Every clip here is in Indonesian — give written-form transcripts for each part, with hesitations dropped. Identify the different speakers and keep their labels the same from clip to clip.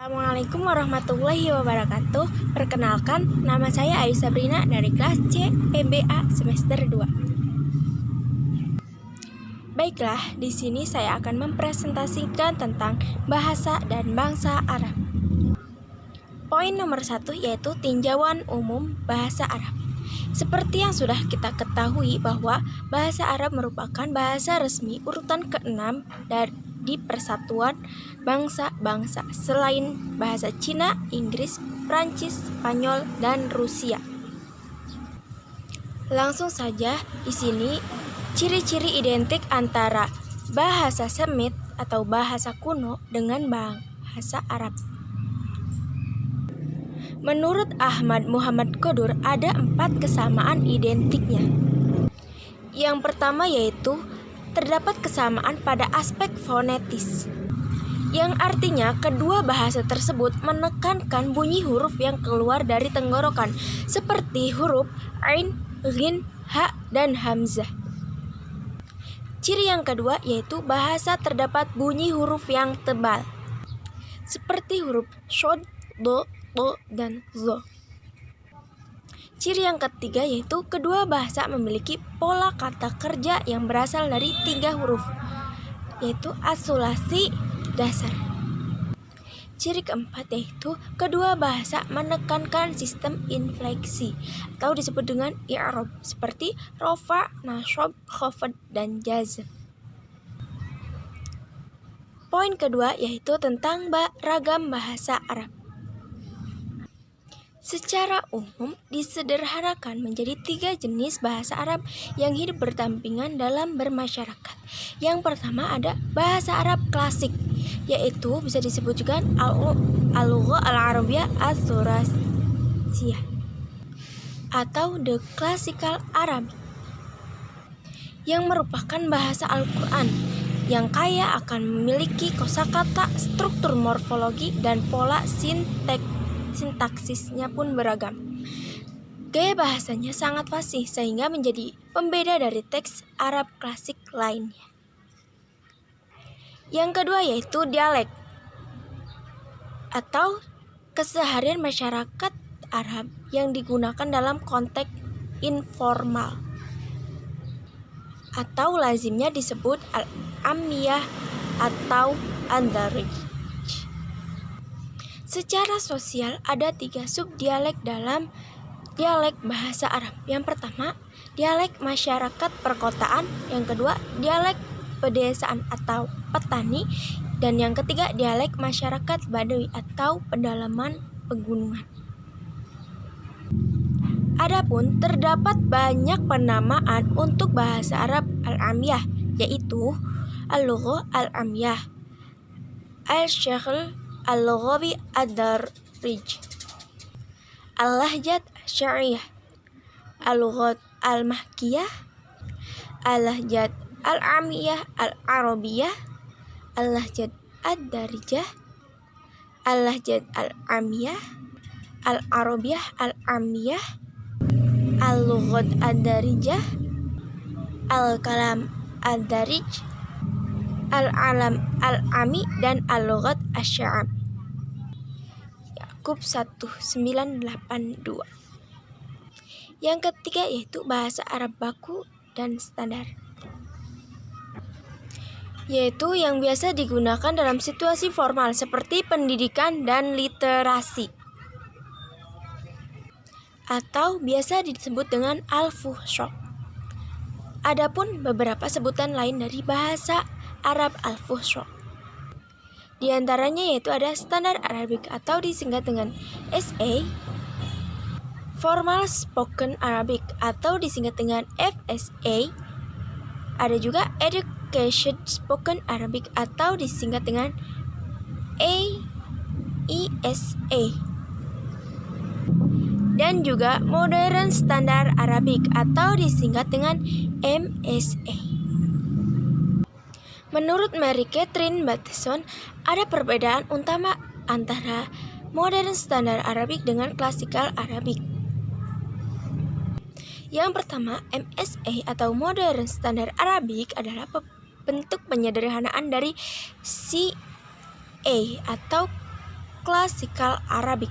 Speaker 1: Assalamualaikum warahmatullahi wabarakatuh. Perkenalkan, nama saya Ayu Sabrina dari kelas C PBA semester 2. Baiklah, di sini saya akan mempresentasikan tentang bahasa dan bangsa Arab. Poin nomor 1 yaitu tinjauan umum bahasa Arab. Seperti yang sudah kita ketahui bahwa bahasa Arab merupakan bahasa resmi urutan ke-6 di Persatuan Bangsa-Bangsa selain bahasa Cina, Inggris, Prancis, Spanyol, dan Rusia. Langsung saja di sini ciri-ciri identik antara bahasa Semit atau bahasa kuno dengan bahasa Arab. Menurut Ahmad Muhammad Qodur ada 4 kesamaan identiknya. Yang pertama yaitu terdapat kesamaan pada aspek fonetis, yang artinya kedua bahasa tersebut menekankan bunyi huruf yang keluar dari tenggorokan, seperti huruf Ain, Ghin, Ha, dan Hamzah. Ciri yang kedua yaitu bahasa terdapat bunyi huruf yang tebal, seperti huruf Shod, Do, To, dan Zo. Ciri yang ketiga yaitu kedua bahasa memiliki pola kata kerja yang berasal dari 3 huruf, yaitu asulasi dasar. Ciri keempat yaitu kedua bahasa menekankan sistem infleksi atau disebut dengan i'rab, seperti rofa, nasab, khafad, dan jazm. Poin kedua yaitu tentang ragam bahasa Arab. Secara umum disederhanakan menjadi 3 jenis bahasa Arab yang hidup berdampingan dalam bermasyarakat. Yang pertama ada bahasa Arab klasik, yaitu bisa disebut juga al-lugha al-arabiyyah ats-tsuratsiyah atau the classical Arabic, yang merupakan bahasa Al-Quran yang kaya akan memiliki kosakata, struktur morfologi, dan pola sintaksisnya pun beragam. Gaya bahasanya sangat fasih sehingga menjadi pembeda dari teks Arab klasik lainnya. Yang kedua yaitu dialek atau keseharian masyarakat Arab yang digunakan dalam konteks informal atau lazimnya disebut al-amiyah atau ad-darij. Secara sosial ada 3 subdialek dalam dialek bahasa Arab. Yang pertama, dialek masyarakat perkotaan. Yang kedua, dialek pedesaan atau petani. Dan yang ketiga, dialek masyarakat Baduy atau pedalaman pegunungan. Adapun terdapat banyak penamaan untuk bahasa Arab al-amiyah, yaitu al-lugha al-amiyah, al-syaghl al-lughawi ad-darij, al-lahjat syariah, al-lughat al-mahkiyah, al-lahjat al-amiyah al-arabiyah, al-lahjat ad-darijah, al-lahjat al-amiyah al-arabiyah al-amiyah, al-lughat ad-darijah, al-kalam ad-darij, al-alam al-ami, dan al-lughat asy-sya'ab. Yakub 1982. Yang ketiga yaitu bahasa Arab baku dan standar, yaitu yang biasa digunakan dalam situasi formal seperti pendidikan dan literasi, atau biasa disebut dengan al-fuhsha. Adapun beberapa sebutan lain dari bahasa Arab al-fuhsha, di antaranya yaitu ada standar Arabic atau disingkat dengan SA, formal spoken Arabic atau disingkat dengan FSA, ada juga education spoken Arabic atau disingkat dengan AESA, dan juga modern standar Arabic atau disingkat dengan MSA. Menurut Mary Catherine Bateson, ada perbedaan utama antara modern standar Arabic dengan classical Arabic. Yang pertama, MSA atau modern standar Arabic adalah bentuk penyederhanaan dari CA atau Classical Arabic.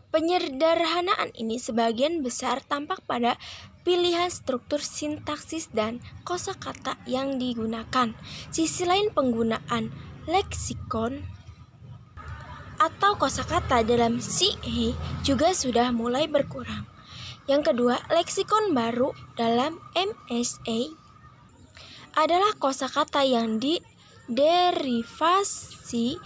Speaker 1: Penyederhanaan ini sebagian besar tampak pada pilihan struktur sintaksis dan kosakata yang digunakan. Sisi lain, penggunaan leksikon atau kosakata dalam Sihih juga sudah mulai berkurang. Yang kedua, leksikon baru dalam MSA adalah kosakata yang diderivasi,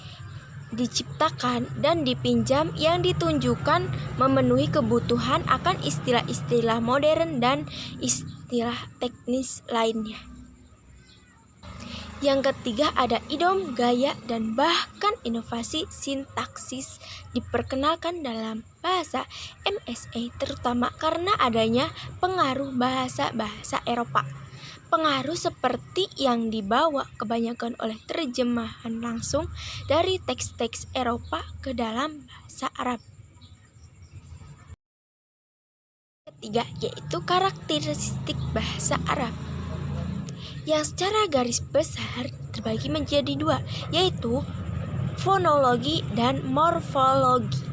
Speaker 1: diciptakan dan dipinjam yang ditunjukkan memenuhi kebutuhan akan istilah-istilah modern dan istilah teknis lainnya. Yang ketiga, ada idiom, gaya, dan bahkan inovasi sintaksis diperkenalkan dalam bahasa MSA, terutama karena adanya pengaruh bahasa-bahasa Eropa. Pengaruh seperti yang dibawa kebanyakan oleh terjemahan langsung dari teks-teks Eropa ke dalam bahasa Arab. Ketiga, yaitu karakteristik bahasa Arab, yang secara garis besar terbagi menjadi dua, yaitu fonologi dan morfologi.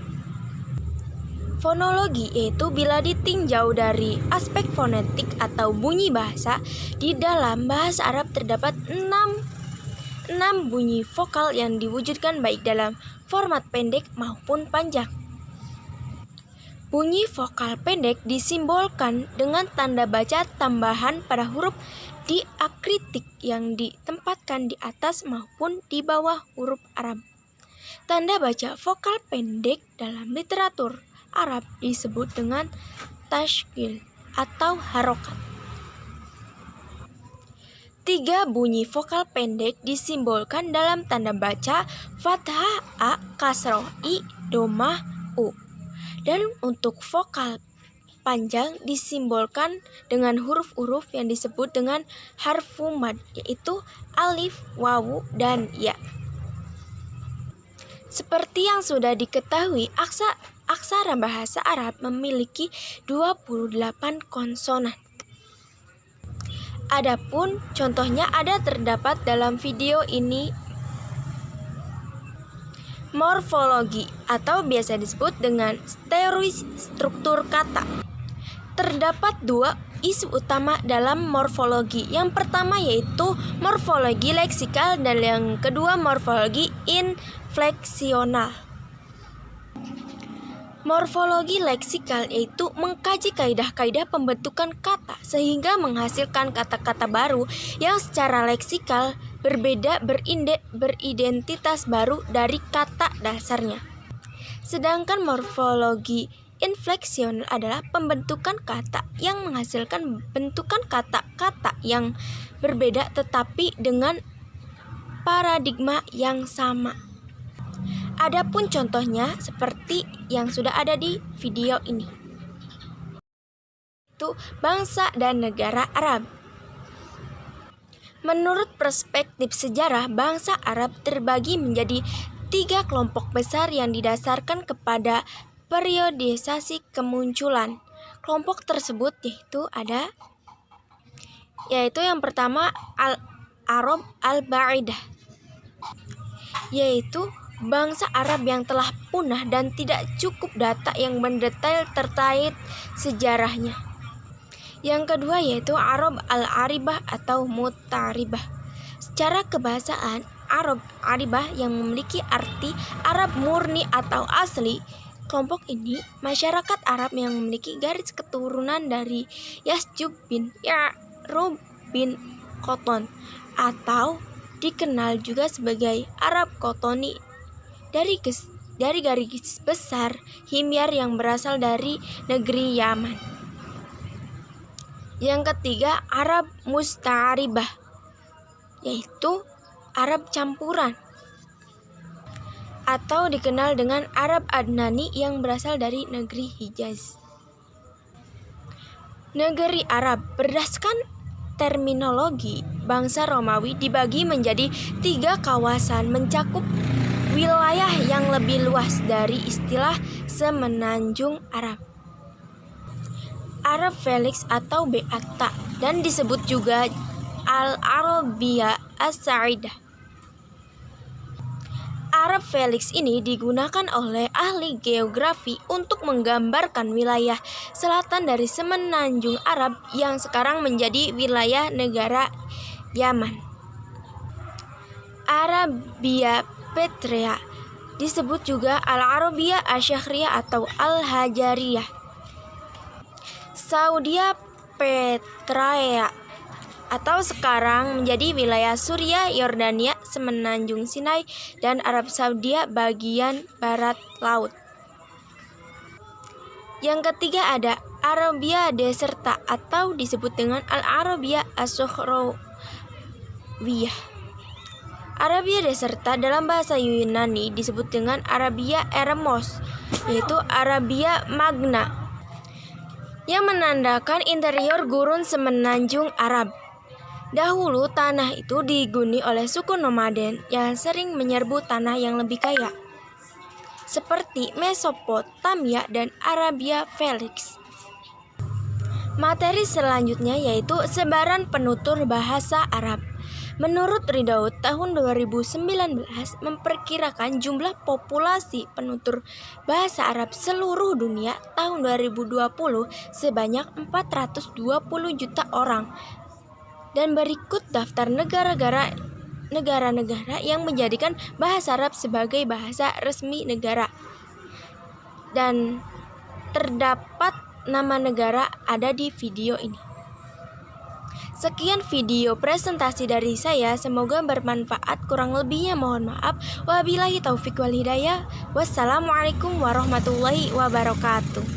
Speaker 1: Fonologi yaitu bila ditinjau dari aspek fonetik atau bunyi bahasa, di dalam bahasa Arab terdapat enam bunyi vokal yang diwujudkan baik dalam format pendek maupun panjang. Bunyi vokal pendek disimbolkan dengan tanda baca tambahan pada huruf diakritik yang ditempatkan di atas maupun di bawah huruf Arab. Tanda baca vokal pendek dalam literatur Arab disebut dengan tashkil atau harokat. 3 bunyi vokal pendek disimbolkan dalam tanda baca fathah A, kasroh I, domah U. Dan untuk vokal panjang disimbolkan dengan huruf-huruf yang disebut dengan harfu mad, yaitu alif, wawu, dan ya. Seperti yang sudah diketahui, aksara bahasa Arab memiliki 28 konsonan. Adapun contohnya terdapat dalam video ini. Morfologi atau biasa disebut dengan teori struktur kata. Terdapat 2 isu utama dalam morfologi. Yang pertama yaitu morfologi leksikal dan yang kedua morfologi infleksional. Morfologi leksikal yaitu mengkaji kaidah-kaidah pembentukan kata sehingga menghasilkan kata-kata baru yang secara leksikal berbeda, beridentitas baru dari kata dasarnya. Sedangkan morfologi infleksional adalah pembentukan kata yang menghasilkan bentukan kata-kata yang berbeda tetapi dengan paradigma yang sama. Adapun contohnya seperti yang sudah ada di video ini. Itu bangsa dan negara Arab. Menurut perspektif sejarah, bangsa Arab terbagi menjadi 3 kelompok besar yang didasarkan kepada periodisasi kemunculan. Kelompok tersebut yaitu yang pertama Arab al-Ba'idah, yaitu bangsa Arab yang telah punah dan tidak cukup data yang mendetail terkait sejarahnya. Yang kedua yaitu Arab al-Aribah atau Mutaribah. Secara kebahasaan, Arab Aribah yang memiliki arti Arab murni atau asli. Kelompok ini masyarakat Arab yang memiliki garis keturunan dari Yasjub bin Ya'rub bin Qoton atau dikenal juga sebagai Arab Qotoni dari garis besar Himyar yang berasal dari negeri Yaman. Yang ketiga Arab Musta'aribah, yaitu Arab campuran atau dikenal dengan Arab Adnani yang berasal dari negeri Hijaz. Negeri Arab berdasarkan terminologi bangsa Romawi dibagi menjadi 3 kawasan mencakup wilayah yang lebih luas dari istilah semenanjung Arab. Arab Felix atau Beata dan disebut juga Al-Arabiyah As-Sa'idah. Arab Felix ini digunakan oleh ahli geografi untuk menggambarkan wilayah selatan dari semenanjung Arab yang sekarang menjadi wilayah negara Yaman. Arabia Petrea disebut juga Al-Arabia Asy-Syakhriyah atau Al-Hajariyah. Saudia Petraea atau sekarang menjadi wilayah Suriah, Yordania, semenanjung Sinai, dan Arab Saudi bagian barat laut. Yang ketiga ada Arabia Deserta atau disebut dengan Al-Arabia As-Sukhrawiyah. Arabia Deserta dalam bahasa Yunani disebut dengan Arabia Eremos, yaitu Arabia Magna, yang menandakan interior gurun semenanjung Arab. Dahulu tanah itu dihuni oleh suku nomaden yang sering menyerbu tanah yang lebih kaya, seperti Mesopotamia dan Arabia Felix. Materi selanjutnya yaitu sebaran penutur bahasa Arab. Menurut Ridaud, tahun 2019 memperkirakan jumlah populasi penutur bahasa Arab seluruh dunia tahun 2020 sebanyak 420 juta orang. Dan berikut daftar negara-negara yang menjadikan bahasa Arab sebagai bahasa resmi negara. Dan terdapat nama negara ada di video ini. Sekian video presentasi dari saya, semoga bermanfaat. Kurang lebihnya mohon maaf. Wabillahi taufik wal hidayah. Wassalamualaikum warahmatullahi wabarakatuh.